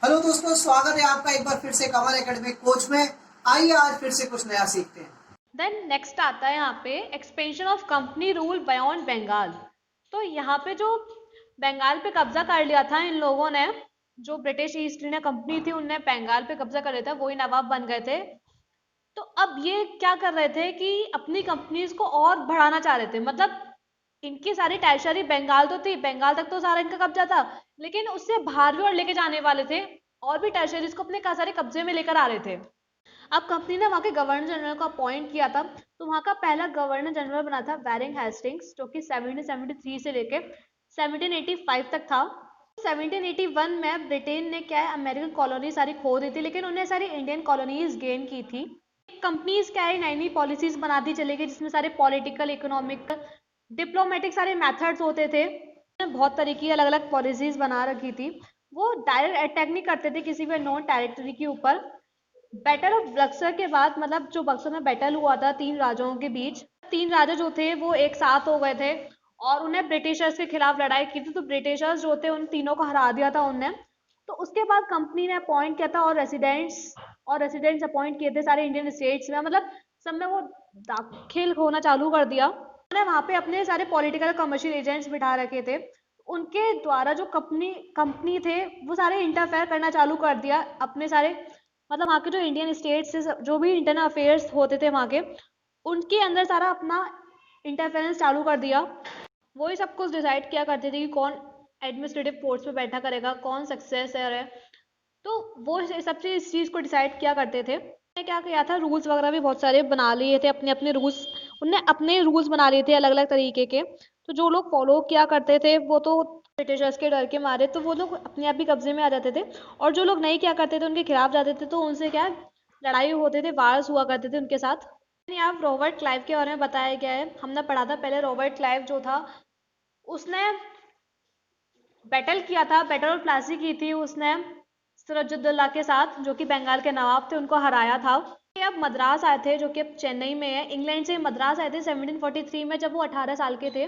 Hello दोस्तों, स्वागत है आपका एक बार फिर से कमल एकेडमी कोच में। आइए आज फिर से कुछ नया सीखते हैं। देन नेक्स्ट आता है यहाँ पे expansion of company rule beyond Bengal. तो यहाँ पे जो बंगाल पे कब्जा कर लिया था इन लोगों ने, जो ब्रिटिश ईस्ट इंडिया कंपनी थी उनने बंगाल पे कब्जा कर लिया था, वही नवाब बन गए थे। तो अब ये क्या कर रहे थे कि अपनी कंपनीज को और बढ़ाना चाह रहे थे। मतलब इनकी सारी टेरिटरी बंगाल तो थी, बंगाल तक तो सारा इनका कब्जा था, लेकिन उससे बाहर भी और लेके जाने वाले थे, और भी टेरिटरीज को अपने सारे कब्जे में लेकर आ रहे थे। अब कंपनी ने वहाँ के गवर्नर जनरल को अपॉइंट किया था। तो वहाँ का पहला गवर्नर जनरल बना था वैरिंग हेस्टिंग्स, जो कि 1773 से लेके 1785 तक था। 1781 में ब्रिटेन ने क्या है, अमेरिकन कॉलोनी सारी खो दी थी, लेकिन उन्हें सारी इंडियन कॉलोनीज गेन की थी। कंपनीज क्या है, नई नई पॉलिसीज बनाती चली गई, जिसमें सारे पॉलिटिकल, इकोनॉमिक, डिप्लोमेटिक सारे मेथड्स होते थे। बहुत तरीके की अलग अलग पॉलिसीज बना रखी थी। वो डायरेक्ट अटैक नहीं करते थे किसी भी नॉन टेरिटरी के ऊपर। बैटल ऑफ बक्सर के बाद, मतलब जो बक्सर में बैटल हुआ था तीन राजाओं के बीच, तीन राजा जो थे वो एक साथ हो गए थे और उन्हें ब्रिटिशर्स के खिलाफ लड़ाई की थी। तो ब्रिटिशर्स जो थे उन तीनों को हरा दिया था उनने। तो उसके बाद कंपनी ने अपॉइंट किया था और रेसिडेंट्स अपॉइंट किए थे सारे इंडियन स्टेट्स में। मतलब सब में वो दाखिल होना चालू कर दिया। उन्होंने वहाँ पे अपने सारे पॉलिटिकल कमर्शियल एजेंट्स बिठा रखे थे। उनके द्वारा जो कंपनी कंपनी थे वो सारे इंटरफेयर करना चालू कर दिया अपने सारे, मतलब वहाँ के जो इंडियन स्टेट्स से जो भी इंटरनल अफेयर्स होते थे वहाँ के, उनके अंदर सारा अपना इंटरफेरेंस चालू कर दिया। वही सब कुछ डिसाइड किया करते थे कि कौन एडमिनिस्ट्रेटिव पोस्ट पे बैठा करेगा, कौन सक्सेसर है। तो वो सब चीज इस चीज़ को डिसाइड किया करते थे। उन्होंने क्या किया था, रूल्स वगैरह भी बहुत सारे बना लिए थे, अपने अपने रूल्स। उनने अपने रूल्स बना लिए थे अलग अलग तरीके के। तो जो लोग फॉलो किया करते थे वो तो ब्रिटिशर्स के डर के मारे तो वो लोग अपने आप ही कब्जे में आ जाते थे, और जो लोग नहीं किया करते थे उनके खिलाफ जाते थे, तो उनसे क्या लड़ाई होते थे, वार्स हुआ करते थे उनके साथ। यहाँ रॉबर्ट क्लाइव के बारे में बताया गया है, हमने पढ़ा था पहले। रॉबर्ट क्लाइव जो था उसने बैटल किया था, बैटल ऑफ प्लासी की थी उसने सिराजुद्दौला के साथ, जो कि बंगाल के नवाब थे, उनको हराया था। ये अब मद्रास आए थे, जो कि अब चेन्नई में है। इंग्लैंड से मद्रास आए थे 1743 में, जब वो 18 साल के थे।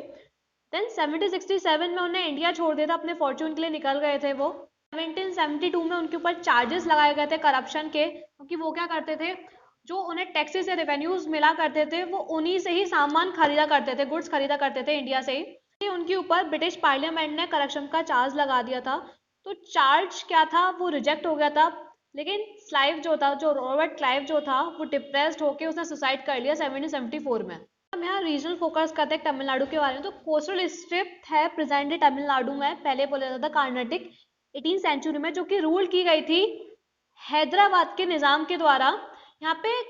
देन 1767 में उन्हें इंडिया छोड़ दिया था, अपने फॉर्चून के लिए निकल गए थे वो। 1772 में उनके ऊपर चार्जेस लगाए गए थे करप्शन के, क्योंकि वो क्या करते थे, जो उन्हें टैक्सेस या रेवेन्यूज मिला करते थे वो उन्हीं से ही सामान खरीदा करते थे, गुड्स खरीदा करते थे इंडिया से ही। उनके ऊपर ब्रिटिश पार्लियामेंट ने करप्शन का चार्ज लगा दिया था। तो चार्ज क्या था, वो रिजेक्ट हो गया था। लेकिन क्लाइव जो था, जो रॉबर्ट क्लाइव जो था, वो डिप्रेस्ड होकर उसने सुसाइड कर लिया 1774 में। हम यहाँ रीजनल फोकस करते हैं तमिलनाडु के बारे में। तो कोस्टल स्ट्रिप है प्रेजेंट डे तमिलनाडु में, पहले बोला जाता था कर्नाटक, 18 सेंचुरी में, जो कि रूल की गई थी हैदराबाद के निजाम के द्वारा। यहाँ पे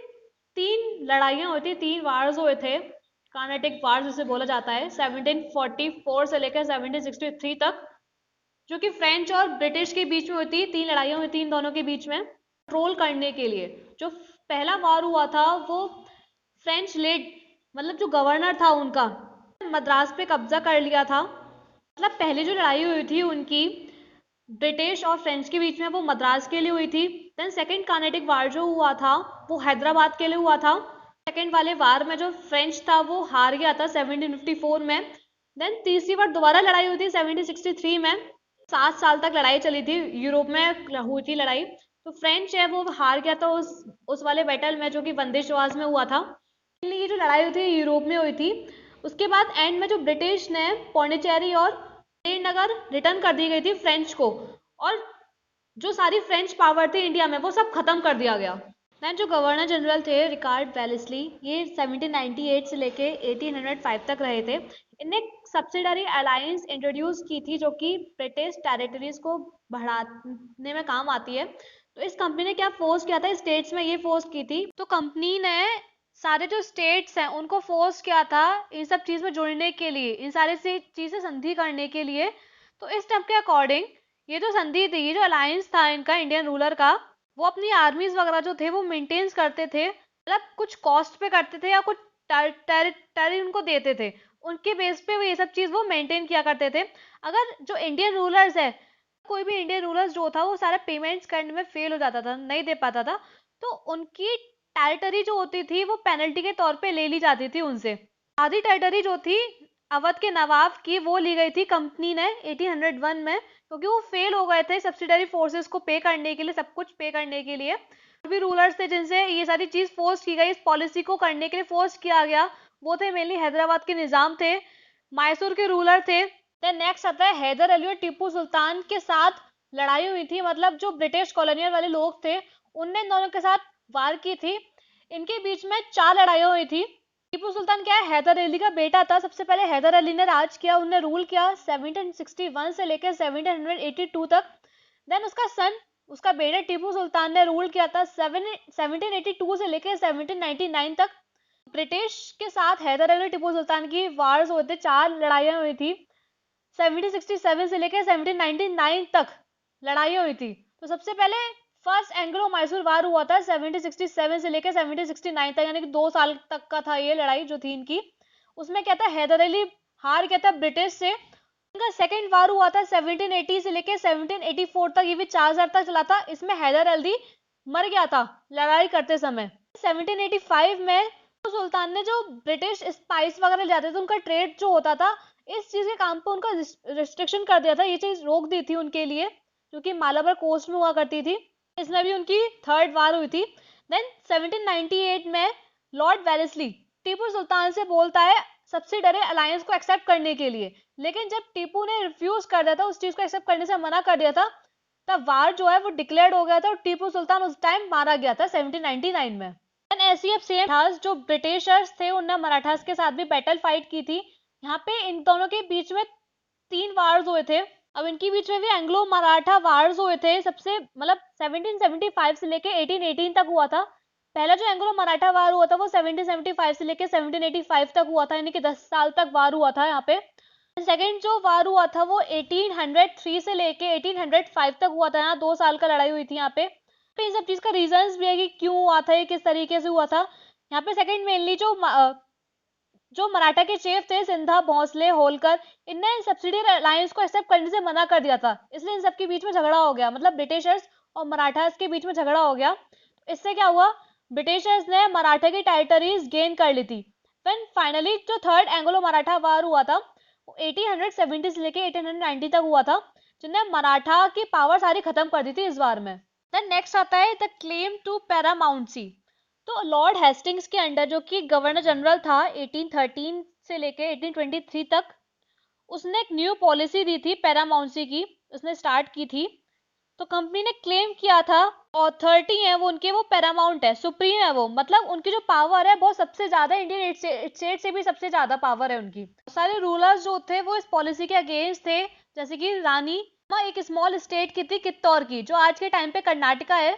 तीन लड़ाइयाँ हुई थी, तीन वार्स हुए थे, कर्नाटिक वार्स जिसे बोला जाता है, 1744 से लेकर 1763 तक, जो कि फ्रेंच और ब्रिटिश के बीच में हुई थी। तीन लड़ाइयाँ हुई थी इन दोनों के बीच में कंट्रोल करने के लिए। जो पहला वार हुआ था वो फ्रेंच लेड, मतलब जो गवर्नर था उनका, मद्रास पे कब्जा कर लिया था। मतलब पहली जो लड़ाई हुई थी उनकी ब्रिटिश और फ्रेंच के बीच में, वो मद्रास के लिए हुई थी। देन सेकंड कार्नेटिक वार जो हुआ था वो हैदराबाद के लिए हुआ था। सेकंड वाले वार में जो फ्रेंच था वो हार गया था 1754 में। देन तीसरी बार दोबारा लड़ाई हुई थी 1763 में। 7 साल तक लड़ाई चली थी, यूरोप में हुई थी लड़ाई। तो फ्रेंच है वो हार गया था उस वाले बैटल में, जो कि बंदिशवास में हुआ था। ये जो लड़ाई हुई थी यूरोप में हुई थी। उसके बाद एंड में जो ब्रिटिश ने पौंडीचेरी और श्रीनगर रिटर्न कर दी गई थी फ्रेंच को, और जो सारी फ्रेंच पावर थी इंडिया में वो सब खत्म कर दिया गया। देन जो गवर्नर जनरल थे रिकार्ड वेलेस्ली, ये 1798 से लेके 1805 तक रहे थे। इनने सब्सिडरी अलायंस इंट्रोड्यूस की थी, जो कि ब्रिटिश टेरिटरीज को बढ़ाने में काम आती है। तो इस कंपनी ने क्या फोर्स किया था, स्टेट्स में ये फोर्स की थी। तो कंपनी ने सारे जो स्टेट्स हैं उनको फोर्स किया था इन सब चीज में जुड़ने के लिए, इन सारे से चीजें संधि करने के लिए। तो इस टर्म के अकॉर्डिंग ये जो संधि थी, ये जो अलायंस था इनका इंडियन रूलर का, वो अपनी आर्मीज वगैरह जो थे वो मेंटेन्स करते थे, मतलब कुछ कॉस्ट पे करते थे या कुछ टेरिटरी उनको देते थे, उनके बेस पे वो ये सब चीज वो मेंटेन किया करते थे। अगर जो इंडियन रूलर्स है, कोई भी इंडियन रूलर्स जो था वो सारा पेमेंट्स करने में फेल हो जाता था, नहीं दे पाता था, तो उनकी टेरिटरी जो होती थी वो पेनल्टी के तौर पे ले ली जाती थी उनसे। आधी टेरिटरी जो थी अवध के नवाब की वो ली गई थी कंपनी ने 1801 में, क्योंकि वो फेल हो गए थे सब्सिडरी फोर्सेस को पे करने के लिए, सब कुछ पे करने के लिए। भी रूलर्स थे जिनसे ये सारी चीज फोर्स की गई, इस पॉलिसी को करने के लिए फोर्स किया गया, वो थे मेनली हैदराबाद के निजाम थे, मैसूर के रूलर थे। देन नेक्स्ट आता है हैदर अली और टीपू सुल्तान के साथ लड़ाई हुई थी, मतलब जो ब्रिटिश कॉलोनियल वाले लोग थे उनने इन दोनों के साथ वार की थी। इनके बीच में 4 लड़ाइयां हुई थी। टीपू सुल्तान क्या है, हैदर अली का बेटा था। सबसे पहले हैदर अली ने राज किया, उन्होंने रूल किया 1761 से लेकर 1782 तक। देन उसका सन, उसका बेटा टीपू सुल्तान ने रूल किया था 1782 से लेकर 1799 तक। ब्रिटिश के साथ हैदर अली और टीपू सुल्तान की वार्स हुए थे, 4 लड़ाइयां हुई थी। 1767 से लेकर 1799 तक लड़ाइयां हुई थी। तो सबसे पहले फर्स्ट एंग्लो मैसूर वार हुआ था 1767 से लेकर 1769 तक, यानी कि 2 साल तक का था ये लड़ाई जो थी इनकी। उसमें क्या था, हैदर अली हार गया था ब्रिटिश से। इनका सेकंड वार हुआ था 1780 से लेकर 1784 तक, ये भी 4 साल तक चला था। इसमें हैदर अली मर गया था लड़ाई करते समय। 1785 में सुल्तान ने जो ब्रिटिश स्पाइस वगैरह ले जाते थे, उनका ट्रेड जो होता था, इस चीज के काम पे उनका रिस्ट्रिक्शन कर दिया था, ये चीज रोक दी थी उनके लिए, क्योंकि मालाबार कोस्ट में हुआ करती थी। इसमें भी उनकी थर्ड वार हुई थी। देन 1798 में लॉर्ड वेलेस्ली टीपू सुल्तान से बोलता है सब्सिडरी अलायंस को एक्सेप्ट करने के लिए, लेकिन जब टीपू ने रिफ्यूज कर दिया था, उस चीज को एक्सेप्ट करने से मना कर दिया था, तब वार जो है वो डिक्लेयर्ड हो गया था और टीपू सुल्तान उस टाइम मारा गया था 1799 में। ऐसी अब सेम जो ब्रिटिशर्स थे उन्होंने मराठास के साथ भी बैटल फाइट की थी। यहाँ पे इन दोनों के बीच में 3 वार्स हुए थे। अब इनके बीच में भी एंग्लो मराठा वार्स हुए थे, सबसे मतलब 1775 से लेके 1818 तक हुआ था। पहला जो एंग्लो मराठा वार हुआ था वो 1775 से लेके 1785 तक हुआ था, यानी कि 10 साल तक वार हुआ था यहाँ पे। सेकेंड जो वार हुआ था वो 1803 से लेके 1805 तक हुआ था, यहाँ 2 साल का लड़ाई हुई थी यहाँ पे। इन सब चीज का रीजंस भी है कि क्यों हुआ था, ये किस तरीके से हुआ था। यहाँ पे सेकंड मेनली जो मराठा के चीफ थे सिंधा, भोंसले, होलकर, इनने सब्सिडरी अलायंस को एक्सेप्ट करने से मना कर दिया था, इसलिए इन सबके बीच में झगड़ा हो गया, मतलब ब्रिटिशर्स और मराठास के बीच में झगड़ा हो गया। इससे क्या हुआ, ब्रिटिशर्स ने मराठा की टेरिटरीज गेन कर ली थी। फिर फाइनली जो थर्ड एंग्लो मराठा वार हुआ था 1870 से लेके 1890 तक हुआ था, जिनने मराठा की पावर सारी खत्म कर दी थी इस वार में। देन नेक्स्ट आता है द क्लेम टू पैरामाउंटसी। तो लॉर्ड हेस्टिंग्स के अंडर, जो कि गवर्नर जनरल था 1813 से लेके 1823 तक, उसने एक न्यू पॉलिसी दी थी पैरामाउंटसी की, उसने स्टार्ट की थी। तो कंपनी ने क्लेम किया था अथॉरिटी है वो उनके, वो पैरामाउंट है, सुप्रीम है वो, मतलब उनकी जो पावर है वो सबसे ज्यादा, इंडियन स्टेट से भी सबसे ज्यादा पावर है उनकी। सारे रूलर्स जो थे वो इस पॉलिसी के अगेंस्ट थे, जैसे कि रानी एक स्मॉल स्टेट की थी कित्तौर की, जो आज के टाइम पे कर्नाटका है।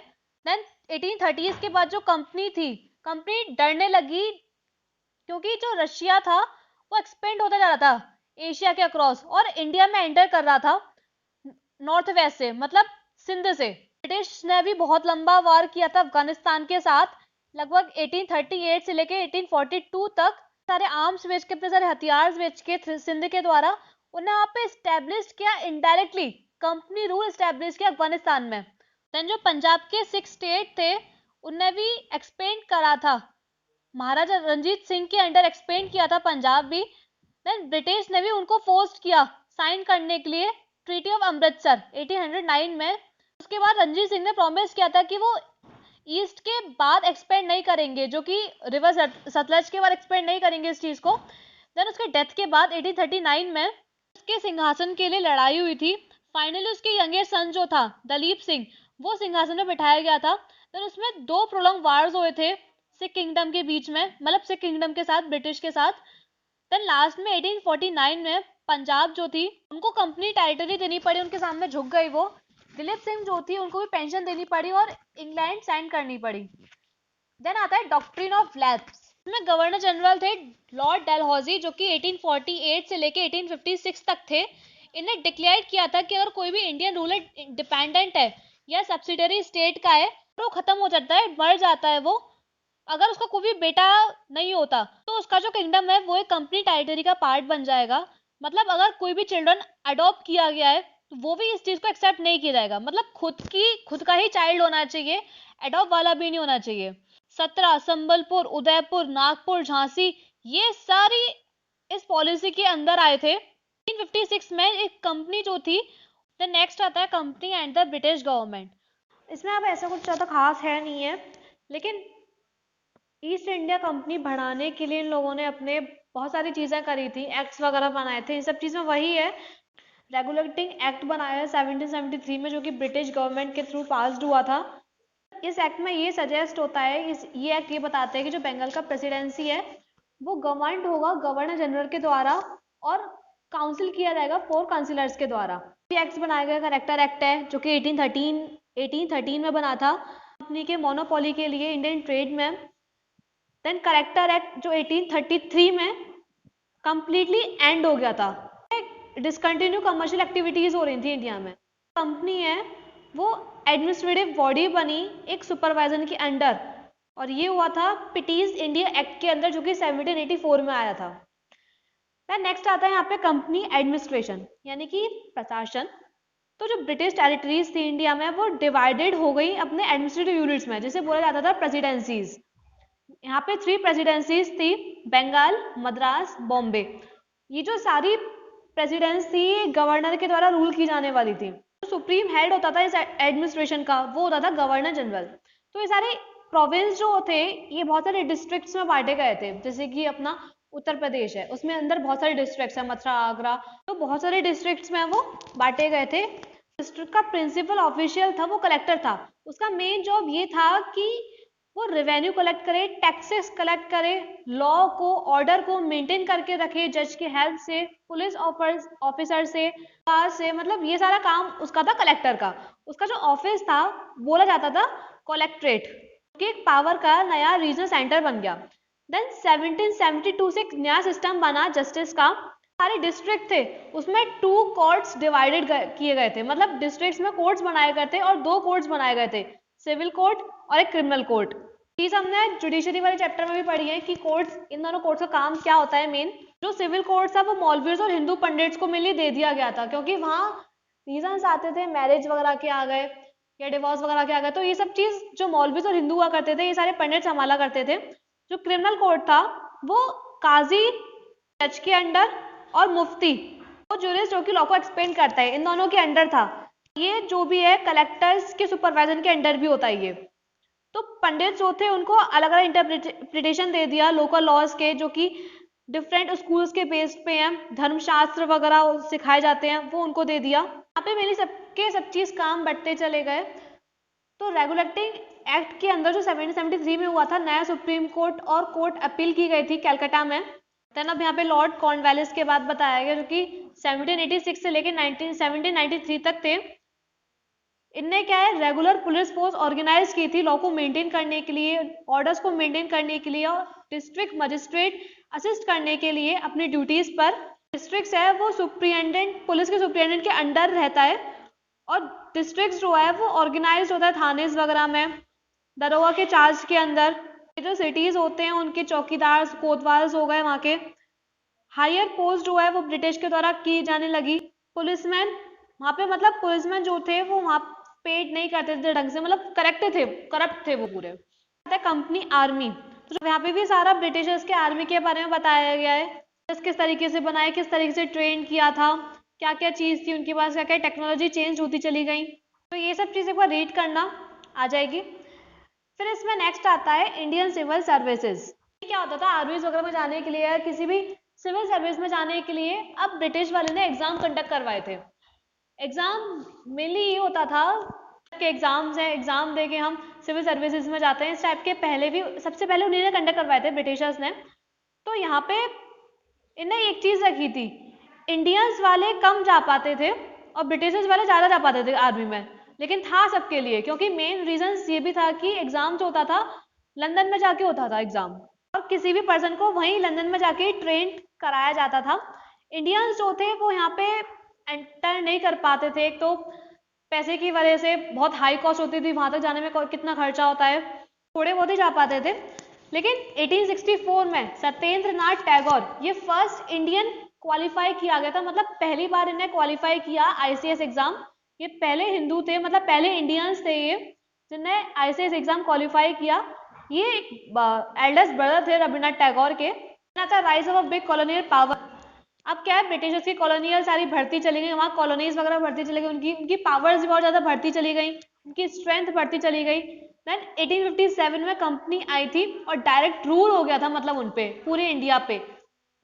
देन 1830s के बाद जो कंपनी थी, कंपनी डरने लगी, क्योंकि जो रशिया था वो एक्सपेंड होता जा रहा था एशिया के अक्रॉस, और इंडिया में एंटर कर रहा था नॉर्थ वेस्ट से, मतलब सिंध से। ब्रिटिश ने भी बहुत लंबा वार किया था अफगानिस्तान के साथ, लगभग 1838 से लेके 1842 तक। सारे आर्म्स बेच के, अपने सारे हथियार बेच के सिंध के द्वारा उन्हें वहां पे स्टैब्लिश किया, इनडायरेक्टली कंपनी रूल स्टैब्लिश किया अफगानिस्तान में। देन जो पंजाब के 6 स्टेट थे उनने भी एक्सपेंड करा था, महाराजा रंजीत सिंह के अंडर एक्सपेंड किया था पंजाब भी। देन ब्रिटिश ने भी उनको फोर्स किया साइन करने के लिए ट्रीटी ऑफ अमृतसर 1809 में। उसके बाद रंजीत सिंह ने प्रॉमिस किया था कि वो ईस्ट के बाद एक्सपेंड नहीं करेंगे, जो कि रिवर सतलज के बाद एक्सपेंड नहीं करेंगे इस चीज को। देन उसके डेथ के बाद 1839 में उसके सिंहासन के लिए लड़ाई हुई थी। फाइनली उसके यंगेस्ट सन जो था दलीप सिंह, वो सिंहासन में बिठाया गया था। देन उसमें 2 प्रोलॉन्ग वार्स हुए थे सिख किंगडम के बीच में, मतलब सिख किंगडम के साथ, ब्रिटिश के साथ। देन लास्ट में 1849 में पंजाब जो थी उनको कंपनी टेरिटरी देनी पड़ी, उनके सामने झुक गई वो। दिलीप सिंह जो थी उनको भी पेंशन देनी पड़ी और इंग्लैंड साइन करनी पड़ी। देन आता है डॉक्ट्रिन ऑफ लैप्स। इसमें गवर्नर जनरल थे लॉर्ड डलहौजी, जो कि 1848 से लेके 1856 तक थे। इन्हें डिक्लेयर किया था कि अगर कोई भी इंडियन रूलर डिपेंडेंट है या सब्सिडरी स्टेट का है, तो खत्म हो जाता है, मर जाता है वो, अगर उसका कोई भी बेटा नहीं होता तो उसका जो किंगडम है वो एक कंपनी टेरिटरी का पार्ट बन जाएगा। मतलब अगर कोई भी चिल्ड्रन अडॉप्ट किया गया है तो वो भी इस चीज को एक्सेप्ट नहीं किया जाएगा, मतलब खुद का ही चाइल्ड होना चाहिए, अडॉप्ट वाला भी नहीं होना चाहिए। 17 संबलपुर, उदयपुर, नागपुर, झांसी, ये सारी इस पॉलिसी के अंदर आए थे। 1956 में एक कंपनी जो थी, द नेक्स्ट आता है company and the British government. इसमें अब ऐसा कुछ ज़्यादा खास है नहीं है, लेकिन ईस्ट इंडिया कंपनी बढ़ाने के लिए इन लोगों ने अपने बहुत सारी चीज़ें करी थी, एक्ट्स वगैरह बनाए थे। इन सब चीज़ में वही है, रेगुलेटिंग एक्ट बनाया है 1773 में, जो कि ब्रिटिश गवर्नमेंट के थ्रू पास्ड हुआ था। इस एक्ट में ये सजेस्ट होता है, ये एक्ट ये बताते हैं कि जो बंगाल का प्रेसिडेंसी है वो गवर्नड होगा गवर्नर जनरल के द्वारा और काउंसिल किया जाएगा 4 काउंसिलर्स के द्वारा। ये एक्ट बनाया गया करेक्टर एक्ट है जो कि 1813 में बना था कंपनी के मोनोपोली के लिए इंडियन ट्रेड में। देन करेक्टर एक्ट जो 1833 में कंप्लीटली एंड हो गया था, डिसकंटिन्यू कमर्शियल एक्टिविटीज हो रही थी इंडिया में। कंपनी है वो एडमिनिस्ट्रेटिव बॉडी बनी एक सुपरवाइजर के अंडर, और ये हुआ था पिटीज इंडिया एक्ट के अंदर जो कि 1784 में आया था। फिर नेक्स्ट आता है यहाँ पे कंपनी एडमिनिस्ट्रेशन यानी कि प्रशासन। तो जो ब्रिटिश टेरिटरीज थी इंडिया में वो डिवाइडेड हो गई अपने एडमिनिस्ट्रेटिव यूनिट्स में, जिसे बोला जाता था प्रेसिडेंसीज। यहाँ पे 3 प्रेसिडेंसीज थी, बंगाल, मद्रास, बॉम्बे। ये जो सारी प्रेसिडेंसी थी गवर्नर के द्वारा रूल की जाने वाली थी। तो सुप्रीम हेड होता था इस एडमिनिस्ट्रेशन का, वो होता था गवर्नर जनरल। तो ये सारे प्रोविंस जो थे ये बहुत सारे डिस्ट्रिक्ट्स में बांटे गए थे, जैसे कि अपना उत्तर प्रदेश है उसमें अंदर बहुत सारे डिस्ट्रिक्ट्स है, मथुरा, आगरा, तो बहुत सारे डिस्ट्रिक्ट्स में वो बांटे गए थे। डिस्ट्रिक्ट का प्रिंसिपल ऑफिशियल था वो कलेक्टर था। उसका मेन जॉब ये था कि वो रेवेन्यू कलेक्ट करे, टैक्सेस कलेक्ट करे, लॉ को, ऑर्डर को मेंटेन करके रखे, जज के हेल्प से, पुलिस ऑफिसर से, मतलब ये सारा काम उसका था कलेक्टर का। उसका जो ऑफिस था बोला जाता था कलेक्ट्रेट, कि एक पावर का नया रीजनल सेंटर बन गया। देन 1772 से एक नया सिस्टम बना जस्टिस का। सारे डिस्ट्रिक्ट थे उसमें 2 कोर्ट्स डिवाइडेड किए गए थे, मतलब डिस्ट्रिक्ट्स में कोर्ट्स बनाए गए थे और 2 कोर्ट्स बनाए गए थे, सिविल कोर्ट और एक क्रिमिनल कोर्ट। चीज हमने जुडिशरी वाले चैप्टर में भी पढ़ी है कि कोर्ट्स, इन दोनों कोर्ट्स का काम क्या होता है। मेन जो सिविल कोर्ट्स था वो मौलवीज और हिंदू पंडित्स को मिलकर दे दिया गया था, क्योंकि वहाँ रीजंस आते थे, मैरिज वगैरह के आ गए या डिवोर्स वगैरह के आ गए, तो ये सब चीज जो मौलवीज और हिंदू हुआ करते थे ये सारे पंडित संभाला करते थे। जो क्रिमिनल कोर्ट था वो काजी, जज के अंडर, और मुफ्ती, वो जुरिस्ट जो कि लॉ को एक्सप्लेन करता है, इन दोनों के अंडर था। ये जो भी है कलेक्टर्स के सुपरवाइजन के अंडर भी होता है ये। तो पंडित जो थे उनको अलग अलग इंटरप्रिटेशन दे दिया लोकल लॉज के, जो कि डिफरेंट स्कूल्स के बेस पे हैं, धर्मशास्त्र वगैरह सिखाए जाते हैं, वो उनको दे दिया। यहाँ पे मेरी सब चीज काम बढ़ते चले गए। तो रेगुलेटिंग एक्ट के अंदर जो 1773 में हुआ था, नया सुप्रीम कोर्ट और कोर्ट अपील की गई थी कैलकाटा में। देन अब यहाँ पे लॉर्ड कॉर्नवालिस के बाद बताया गया, जो कि 1786 से लेकर 1793 तक थे। इनने क्या है, रेगुलर पुलिस फोर्स ऑर्गेनाइज की थी लॉ को मेंटेन करने के लिए, ऑर्डर्स को मेंटेन करने के लिए, और डिस्ट्रिक्ट मजिस्ट्रेट असिस्ट करने के लिए अपनी ड्यूटीज पर। डिस्ट्रिक्ट है वो सुप्रिटेंडेंट, पुलिस के सुप्रिटेंडेंट के अंडर रहता है, और डिस्ट्रिक्ट जो है वो ऑर्गेनाइज होता है थाने वगैरह में, दरोगा के चार्ज के अंदर। जो सिटीज होते हैं उनके चौकीदार, कोतवाल्स हो गए वहाँ के। हायर पोस्ट जो है वो ब्रिटिश के द्वारा की जाने लगी। पुलिसमैन वहाँ पे, मतलब पुलिसमैन जो थे वो वहाँ पेड नहीं करते थे ढंग से, मतलब करप्ट थे वो पूरे। कंपनी आर्मी, तो यहाँ पे भी सारा ब्रिटिशर्स के आर्मी के बारे में बताया गया है, किस तरीके से बनाए, किस तरीके से ट्रेन किया था, क्या क्या चीज थी उनके पास, क्या क्या टेक्नोलॉजी चेंज होती चली गई। तो ये सब चीजें एक बार रीड करना आ जाएगी। फिर इसमें नेक्स्ट आता है इंडियन सिविल सर्विसेज। क्या होता था, आर्मी वगैरह में जाने के लिए, किसी भी सिविल सर्विस में जाने के लिए अब ब्रिटिश वाले ने एग्जाम कंडक्ट करवाए थे। एग्जाम मेनली ये होता था कि एग्जाम्स हैं, एग्जाम दे के हम सिविल सर्विसेज में जाते हैं, इस टाइप के पहले भी सबसे पहले उन्हीं ने कंडक्ट करवाए थे ब्रिटिशर्स ने। तो यहाँ पे इन्हें एक चीज रखी थी, इंडियंस वाले कम जा पाते थे और ब्रिटिशर्स वाले ज़्यादा जा पाते थे आर्मी में, लेकिन था सबके लिए, क्योंकि मेन रीजन ये भी था कि एग्जाम जो होता था लंदन में जाके होता था एग्जाम, और किसी भी पर्सन को वहीं लंदन में जाके ट्रेन कराया जाता था। इंडियंस जो थे वो यहाँ पे एंटर नहीं कर पाते थे, एक तो पैसे की वजह से बहुत हाई कॉस्ट होती थी, वहां तक जाने में कितना खर्चा होता है, थोड़े बहुत ही जा पाते थे। लेकिन 1864 में सत्येंद्र नाथ टैगोर, ये फर्स्ट इंडियन क्वालिफाई किया गया था, मतलब पहली बार इन्हें क्वालिफाई किया आईसीएस एग्जाम। ये पहले हिंदू थे, मतलब पहले इंडियंस थे ये जिन्हें आईसीएस एग्जाम क्वालिफाई किया। ये एक एल्डेस्ट ब्रदर थे रविन्द्रनाथ टैगोर के। Rise of big colonial power, अब क्या है, ब्रिटिशर्स की कॉलोनियल सारी बढ़ती चली गई, वहाँ कॉलोनीज वगैरह बढ़ती चली गई, उनकी पावर्स भी बहुत ज़्यादा बढ़ती चली गई, उनकी स्ट्रेंथ बढ़ती चली गई। देन 1857 में कंपनी आई थी और डायरेक्ट रूल हो गया था, मतलब उन पे पूरे इंडिया पे,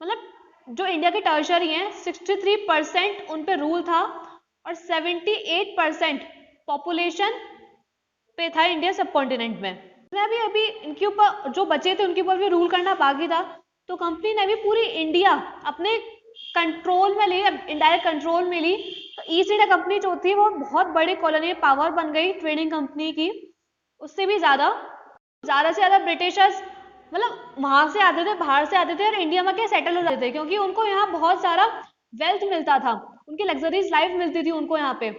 मतलब जो इंडिया के टर्शरी हैं 63% उन पे रूल था और 78% पॉपुलेशन पे था इंडिया सब कॉन्टिनेंट में। अभी अभी इनके ऊपर जो बचे थे उनके ऊपर भी रूल करना बाकी था, तो कंपनी ने भी पूरी इंडिया अपने कंट्रोल में ली, इनडायरेक्ट कंट्रोल में ली। तो ईस्ट इंडिया कंपनी जो थी वो बहुत बड़ी कॉलोनी पावर बन गई ट्रेडिंग कंपनी की। उससे भी ज़्यादा से ज़्यादा ब्रिटिशर्स मतलब वहां से आते थे, बाहर से आते थे और इंडिया में क्या सेटल हो जाते थे, क्योंकि उनको यहाँ बहुत सारा वेल्थ मिलता था, उनकी लग्जरीज लाइफ मिलती थी उनको यहाँ पे।